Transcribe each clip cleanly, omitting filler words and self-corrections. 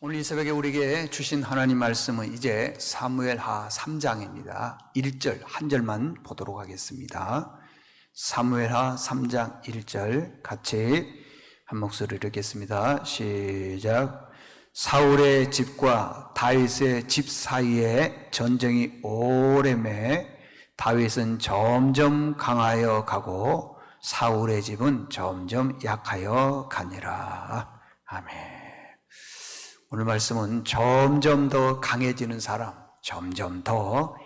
오늘 이 새벽에 우리에게 주신 하나님 말씀은 이제 사무엘하 3장입니다. 1절 한 절만 보도록 하겠습니다. 사무엘하 3장 1절 같이 한 목소리로 읽겠습니다. 시작. 사울의 집과 다윗의 집 사이에 전쟁이 오래매 다윗은 점점 강하여 가고 사울의 집은 점점 약하여 가니라. 아멘. 오늘 말씀은 점점 더 강해지는 사람, 점점 더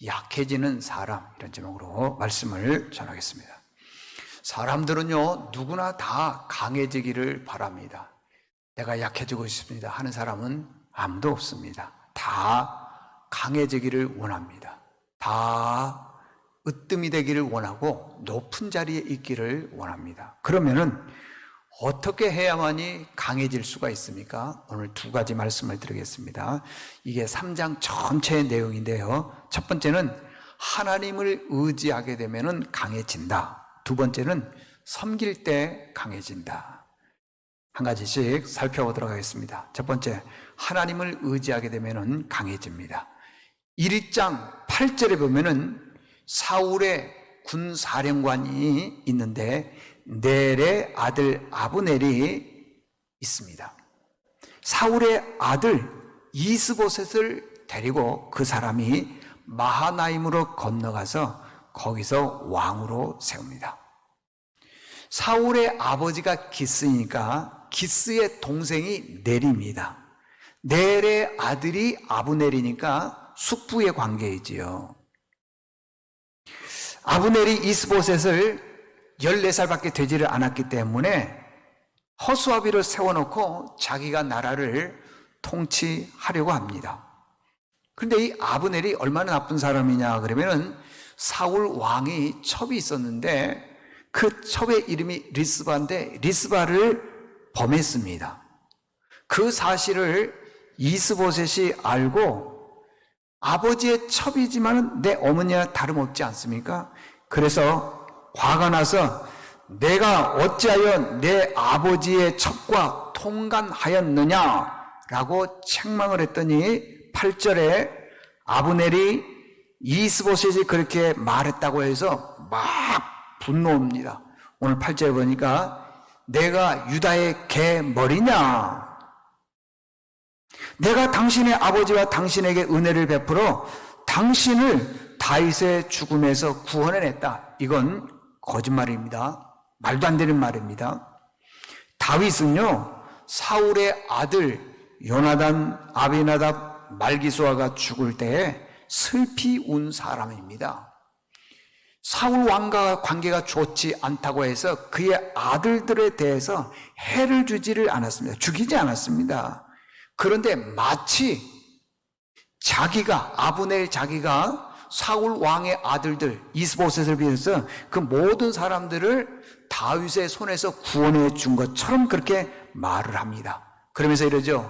약해지는 사람, 이런 제목으로 말씀을 전하겠습니다. 사람들은요, 누구나 다 강해지기를 바랍니다. 내가 약해지고 싶습니다 하는 사람은 아무도 없습니다. 다 강해지기를 원합니다. 다 으뜸이 되기를 원하고 높은 자리에 있기를 원합니다. 그러면은 어떻게 해야만이 강해질 수가 있습니까? 오늘 두 가지 말씀을 드리겠습니다. 이게 3장 전체의 내용인데요. 첫 번째는 하나님을 의지하게 되면 강해진다. 두 번째는 섬길 때 강해진다. 한 가지씩 살펴보도록 하겠습니다. 첫 번째, 하나님을 의지하게 되면 강해집니다. 1장 8절에 보면은 사울의 군사령관이 있는데 넬의 아들 아브넬이 있습니다. 사울의 아들 이스보셋을 데리고 그 사람이 마하나임으로 건너가서 거기서 왕으로 세웁니다. 사울의 아버지가 기스니까 기스의 동생이 넬입니다. 넬의 아들이 아브넬이니까 숙부의 관계이지요. 아브넬이 이스보셋을 14살밖에 되지를 않았기 때문에 허수아비를 세워놓고 자기가 나라를 통치하려고 합니다. 그런데 이 아브넬이 얼마나 나쁜 사람이냐 그러면은 사울 왕이 첩이 있었는데 그 첩의 이름이 리스바인데 리스바를 범했습니다. 그 사실을 이스보셋이 알고 아버지의 첩이지만 내 어머니와 다름없지 않습니까? 그래서 화가 나서 내가 어찌하여 내 아버지의 첩과 통간하였느냐라고 책망을 했더니 8절에 아브넬이 이스보셋이 그렇게 말했다고 해서 막 분노합니다. 오늘 8절에 보니까 내가 유다의 개머리냐? 내가 당신의 아버지와 당신에게 은혜를 베풀어 당신을 다윗의 죽음에서 구원해냈다. 이건 거짓말입니다. 말도 안 되는 말입니다. 다윗은요, 사울의 아들 요나단, 아비나답, 말기수아가 죽을 때에 슬피 운 사람입니다. 사울 왕과 관계가 좋지 않다고 해서 그의 아들들에 대해서 해를 주지를 않았습니다. 죽이지 않았습니다. 그런데 마치 자기가, 아브넬 자기가 사울 왕의 아들들 이스보셋을 비해서 그 모든 사람들을 다윗의 손에서 구원해 준 것처럼 그렇게 말을 합니다. 그러면서 이러죠.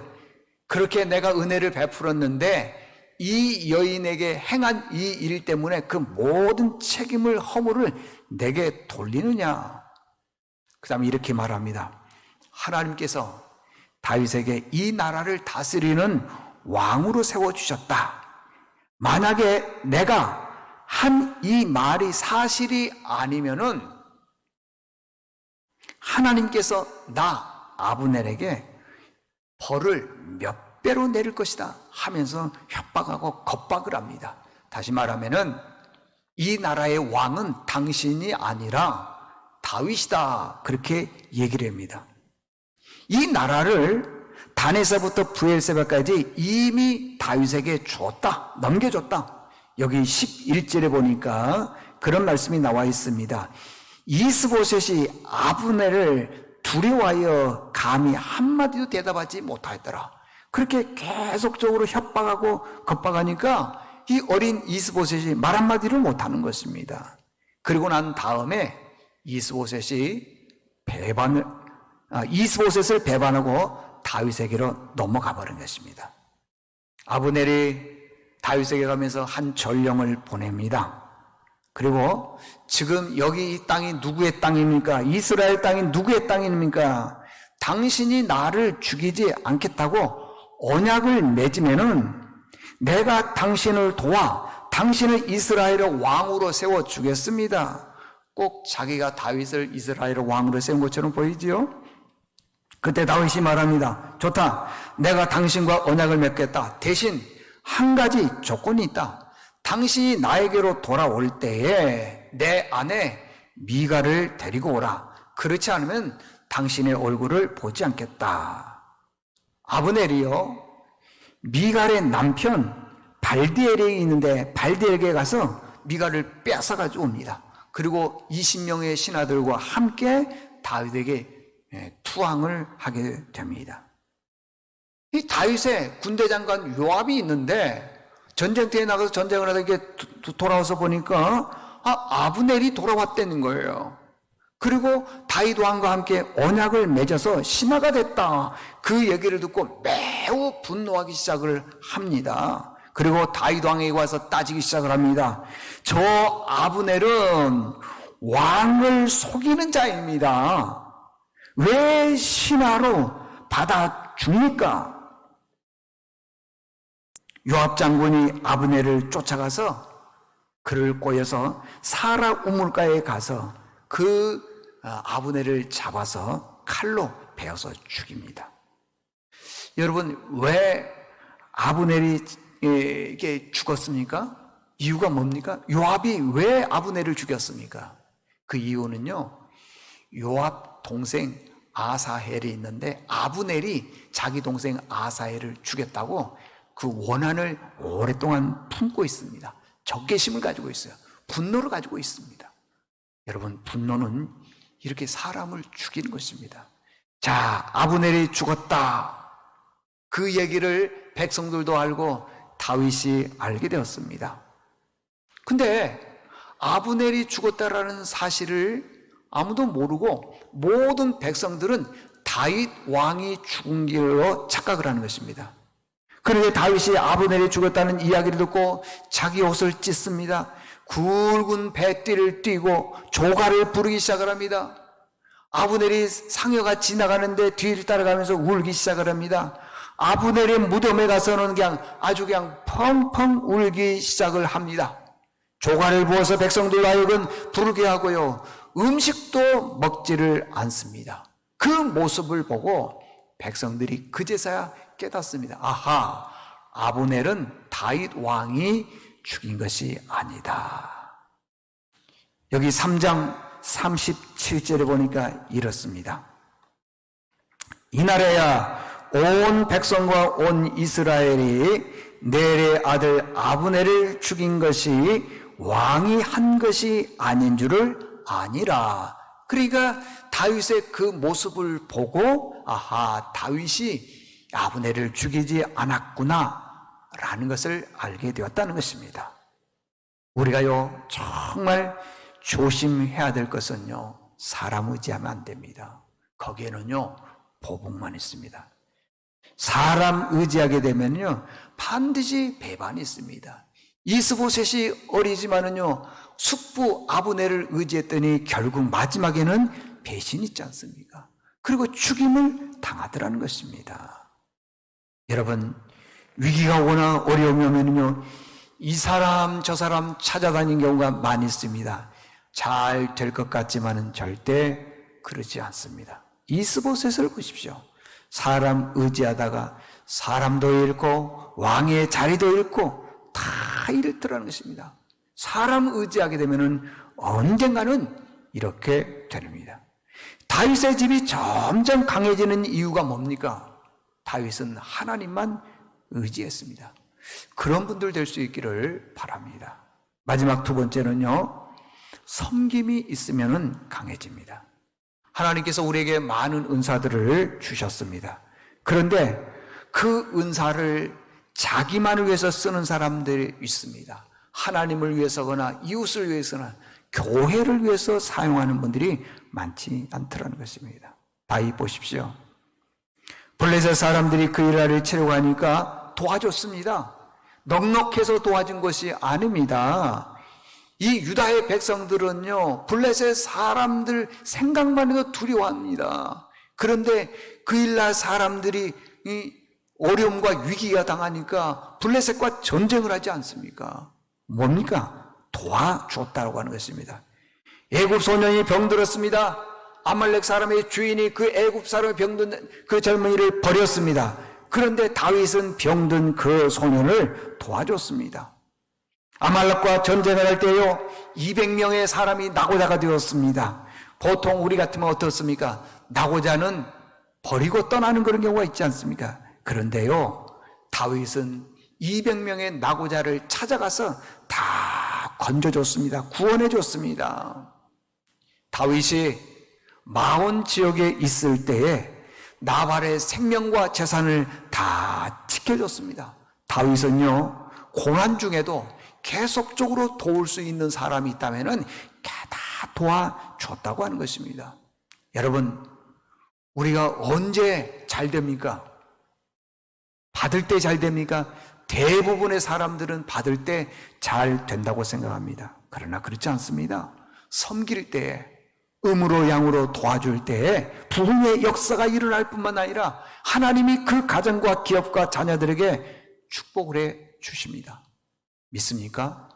그렇게 내가 은혜를 베풀었는데 이 여인에게 행한 이 일 때문에 그 모든 책임을 허물을 내게 돌리느냐. 그 다음에 이렇게 말합니다. 하나님께서 다윗에게 이 나라를 다스리는 왕으로 세워주셨다. 만약에 내가 한 이 말이 사실이 아니면은 하나님께서 나 아브넬에게 벌을 몇 배로 내릴 것이다 하면서 협박하고 겁박을 합니다. 다시 말하면은 이 나라의 왕은 당신이 아니라 다윗이다 그렇게 얘기를 합니다. 이 나라를 단에서부터 브엘세바까지 이미 다윗에게 줬다, 넘겨줬다. 여기 11절에 보니까 그런 말씀이 나와 있습니다. 이스보셋이 아브넬을 두려워하여 감히 한마디도 대답하지 못하였더라. 그렇게 계속적으로 협박하고 겁박하니까 이 어린 이스보셋이 말 한마디를 못하는 것입니다. 그리고 난 다음에 이스보셋을 배반하고 다윗에게로 넘어가 버린 것입니다. 아브넬이 다윗에게 가면서 한 전령을 보냅니다. 그리고 지금 여기 이 땅이 누구의 땅입니까? 이스라엘 땅이 누구의 땅입니까? 당신이 나를 죽이지 않겠다고 언약을 맺으면은 내가 당신을 도와 당신을 이스라엘의 왕으로 세워주겠습니다. 꼭 자기가 다윗을 이스라엘의 왕으로 세운 것처럼 보이지요? 그때 다윗이 말합니다. 좋다. 내가 당신과 언약을 맺겠다. 대신 한 가지 조건이 있다. 당신이 나에게로 돌아올 때에 내 아내 미갈을 데리고 오라. 그렇지 않으면 당신의 얼굴을 보지 않겠다. 아브넬이요, 미갈의 남편 발디엘이 있는데 발디엘에게 가서 미갈을 뺏어가지고 옵니다. 그리고 20명의 신하들과 함께 다윗에게 투항을 하게 됩니다. 이 다윗의 군대 장관 요압이 있는데 전쟁터에 나가서 전쟁을 하다 이렇게 돌아와서 보니까 아브넬이 돌아왔다는 거예요. 그리고 다윗 왕과 함께 언약을 맺어서 신하가 됐다. 그 얘기를 듣고 매우 분노하기 시작을 합니다. 그리고 다윗 왕에게 와서 따지기 시작을 합니다. 저 아브넬은 왕을 속이는 자입니다. 왜 신하로 받아줍니까? 요압 장군이 아브넬을 쫓아가서 그를 꼬여서 사라 우물가에 가서 그 아브넬을 잡아서 칼로 베어서 죽입니다. 여러분, 왜 아브넬이 이게 죽었습니까? 이유가 뭡니까? 요압이 왜 아브넬을 죽였습니까? 그 이유는요, 요압 동생 아사헬이 있는데 아브넬이 자기 동생 아사헬을 죽였다고 그 원한을 오랫동안 품고 있습니다. 적개심을 가지고 있어요. 분노를 가지고 있습니다. 여러분, 분노는 이렇게 사람을 죽이는 것입니다. 자, 아브넬이 죽었다. 그 얘기를 백성들도 알고 다윗이 알게 되었습니다. 근데 아브넬이 죽었다라는 사실을 아무도 모르고 모든 백성들은 다윗 왕이 죽은 길로 착각을 하는 것입니다. 그런데 다윗이 아브넬이 죽었다는 이야기를 듣고 자기 옷을 찢습니다. 굵은 배띠를 띠고 조가를 부르기 시작을 합니다. 아브넬이 상여가 지나가는데 뒤를 따라가면서 울기 시작을 합니다. 아브넬의 무덤에 가서는 아주 펑펑 울기 시작을 합니다. 조가를 부어서 백성들 하여금 부르게 하고요, 음식도 먹지를 않습니다. 그 모습을 보고 백성들이 그제서야 깨닫습니다. 아하, 아브넬은 다윗 왕이 죽인 것이 아니다. 여기 3장 37절에 보니까 이렇습니다. 이날에야 온 백성과 온 이스라엘이 넬의 아들 아브넬을 죽인 것이 왕이 한 것이 아닌 줄을 아니라. 그러니까 다윗의 그 모습을 보고 아하, 다윗이 아브넬을 죽이지 않았구나 라는 것을 알게 되었다는 것입니다. 우리가요, 정말 조심해야 될 것은요, 사람 의지하면 안 됩니다. 거기에는요, 보복만 있습니다. 사람 의지하게 되면요, 반드시 배반이 있습니다. 이스보셋이 어리지만은요, 숙부 아브넬을 의지했더니 결국 마지막에는 배신이 있지 않습니까? 그리고 죽임을 당하더라는 것입니다. 여러분, 위기가 오거나 어려움이 오면요, 이 사람 저 사람 찾아다니는 경우가 많이 있습니다. 잘 될 것 같지만은 절대 그러지 않습니다. 이스보셋을 보십시오. 사람 의지하다가 사람도 잃고 왕의 자리도 잃고 다 잃더라는 것입니다. 사람 의지하게 되면은 언젠가는 이렇게 됩니다. 다윗의 집이 점점 강해지는 이유가 뭡니까? 다윗은 하나님만 의지했습니다. 그런 분들 될 수 있기를 바랍니다. 마지막 두 번째는요, 섬김이 있으면은 강해집니다. 하나님께서 우리에게 많은 은사들을 주셨습니다. 그런데 그 은사를 자기만을 위해서 쓰는 사람들이 있습니다. 하나님을 위해서거나 이웃을 위해서나 교회를 위해서 사용하는 분들이 많지 않더라는 것입니다. 다윗 보십시오. 블레셋 사람들이 그 일화를 치려고 하니까 도와줬습니다. 넉넉해서 도와준 것이 아닙니다. 이 유다의 백성들은요, 블레셋 사람들 생각만 해도 두려워합니다. 그런데 그 일날 사람들이 어려움과 위기가 당하니까 블레셋과 전쟁을 하지 않습니까? 뭡니까? 도와줬다고 하는 것입니다. 애굽 소년이 병들었습니다. 아말렉 사람의 주인이 그 애굽 사람의 병든 그 젊은이를 버렸습니다. 그런데 다윗은 병든 그 소년을 도와줬습니다. 아말렉과 전쟁을 할 때요 200명의 사람이 나고자가 되었습니다. 보통 우리 같으면 어떻습니까? 나고자는 버리고 떠나는 그런 경우가 있지 않습니까? 그런데요 다윗은 200명의 나고자를 찾아가서 다 건져줬습니다. 구원해줬습니다. 다윗이 마온 지역에 있을 때에 나발의 생명과 재산을 다 지켜줬습니다. 다윗은요 고난 중에도 계속적으로 도울 수 있는 사람이 있다면 다 도와줬다고 하는 것입니다. 여러분, 우리가 언제 잘 됩니까? 받을 때 잘 됩니까? 대부분의 사람들은 받을 때 잘 된다고 생각합니다. 그러나 그렇지 않습니다. 섬길 때에, 음으로 양으로 도와줄 때에 부흥의 역사가 일어날 뿐만 아니라 하나님이 그 가정과 기업과 자녀들에게 축복을 해 주십니다. 믿습니까?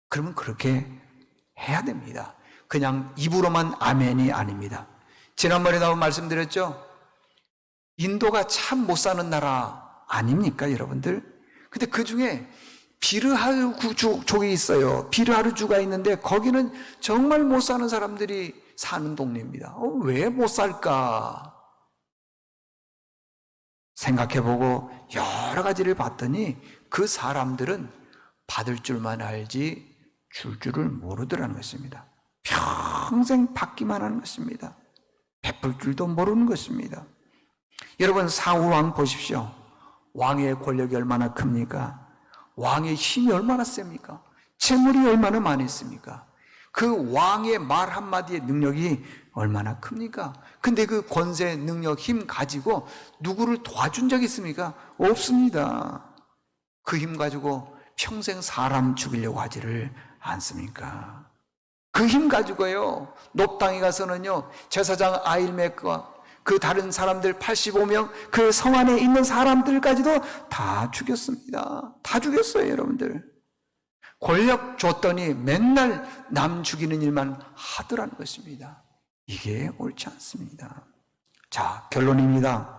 그러면 그렇게 해야 됩니다. 그냥 입으로만 아멘이 아닙니다. 지난번에 나온 말씀드렸죠? 인도가 참 못 사는 나라 아닙니까, 여러분들? 근데 그 중에 비르하르족이 있어요. 비르하르주가 있는데 거기는 정말 못 사는 사람들이 사는 동네입니다. 왜 못 살까? 생각해보고 여러 가지를 봤더니 그 사람들은 받을 줄만 알지 줄 줄을 모르더라는 것입니다. 평생 받기만 하는 것입니다. 베풀 줄도 모르는 것입니다. 여러분 사울 왕 보십시오. 왕의 권력이 얼마나 큽니까? 왕의 힘이 얼마나 셉니까? 재물이 얼마나 많이 있습니까? 그 왕의 말 한마디의 능력이 얼마나 큽니까? 근데 그 권세, 능력, 힘 가지고 누구를 도와준 적이 있습니까? 없습니다. 그 힘 가지고 평생 사람 죽이려고 하지를 않습니까? 그 힘 가지고요 높당에 가서는요 제사장 아힐멜과 그 다른 사람들 85명 그 성 안에 있는 사람들까지도 다 죽였습니다. 다 죽였어요, 여러분들. 권력 줬더니 맨날 남 죽이는 일만 하더라는 것입니다. 이게 옳지 않습니다. 자, 결론입니다.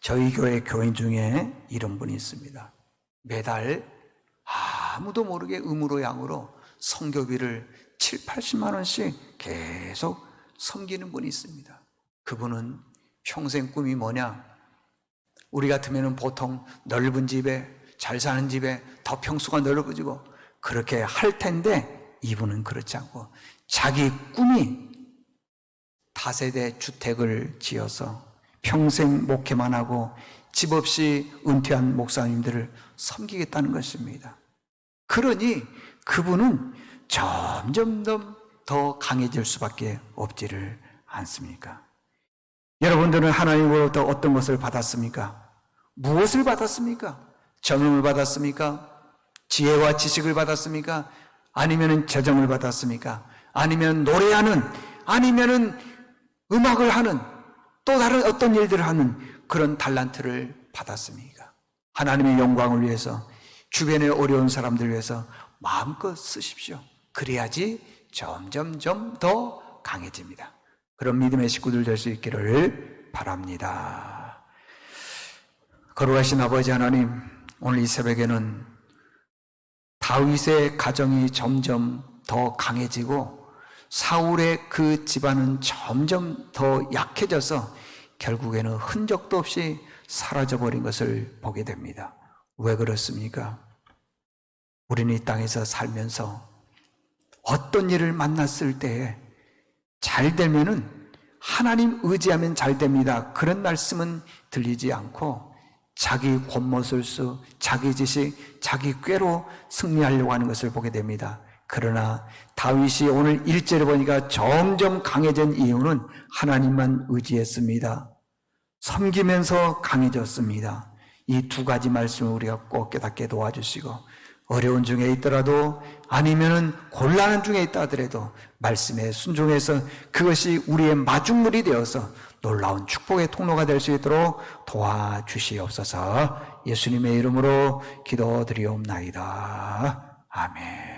저희 교회 교인 중에 이런 분이 있습니다. 매달 아무도 모르게 음으로 양으로 선교비를 7, 80만 원씩 계속 섬기는 분이 있습니다. 그분은 평생 꿈이 뭐냐? 우리 같으면 보통 넓은 집에 잘 사는 집에 더 평수가 넓어지고 그렇게 할 텐데 이분은 그렇지 않고 자기 꿈이 다세대 주택을 지어서 평생 목회만 하고 집 없이 은퇴한 목사님들을 섬기겠다는 것입니다. 그러니 그분은 점점 더 강해질 수밖에 없지를 않습니까? 여러분들은 하나님으로부터 어떤 것을 받았습니까? 무엇을 받았습니까? 정음을 받았습니까? 지혜와 지식을 받았습니까? 아니면 재정을 받았습니까? 아니면 노래하는, 아니면 음악을 하는, 또 다른 어떤 일들을 하는 그런 달란트를 받았습니까? 하나님의 영광을 위해서, 주변에 어려운 사람들 위해서 마음껏 쓰십시오. 그래야지 점점점 더 강해집니다. 그런 믿음의 식구들 될 수 있기를 바랍니다. 거룩하신 아버지 하나님, 오늘 이 새벽에는 다윗의 가정이 점점 더 강해지고 사울의 그 집안은 점점 더 약해져서 결국에는 흔적도 없이 사라져버린 것을 보게 됩니다. 왜 그렇습니까? 우리는 이 땅에서 살면서 어떤 일을 만났을 때에 잘 되면은 하나님 의지하면 잘 됩니다. 그런 말씀은 들리지 않고 자기 권모술수, 자기 지식, 자기 꾀로 승리하려고 하는 것을 보게 됩니다. 그러나 다윗이 오늘 1절에 보니까 점점 강해진 이유는 하나님만 의지했습니다. 섬기면서 강해졌습니다. 이 두 가지 말씀을 우리가 꼭 깨닫게 도와주시고 어려운 중에 있더라도 아니면은 곤란 중에 있다 하더라도 말씀에 순종해서 그것이 우리의 마중물이 되어서 놀라운 축복의 통로가 될 수 있도록 도와주시옵소서. 예수님의 이름으로 기도드리옵나이다. 아멘.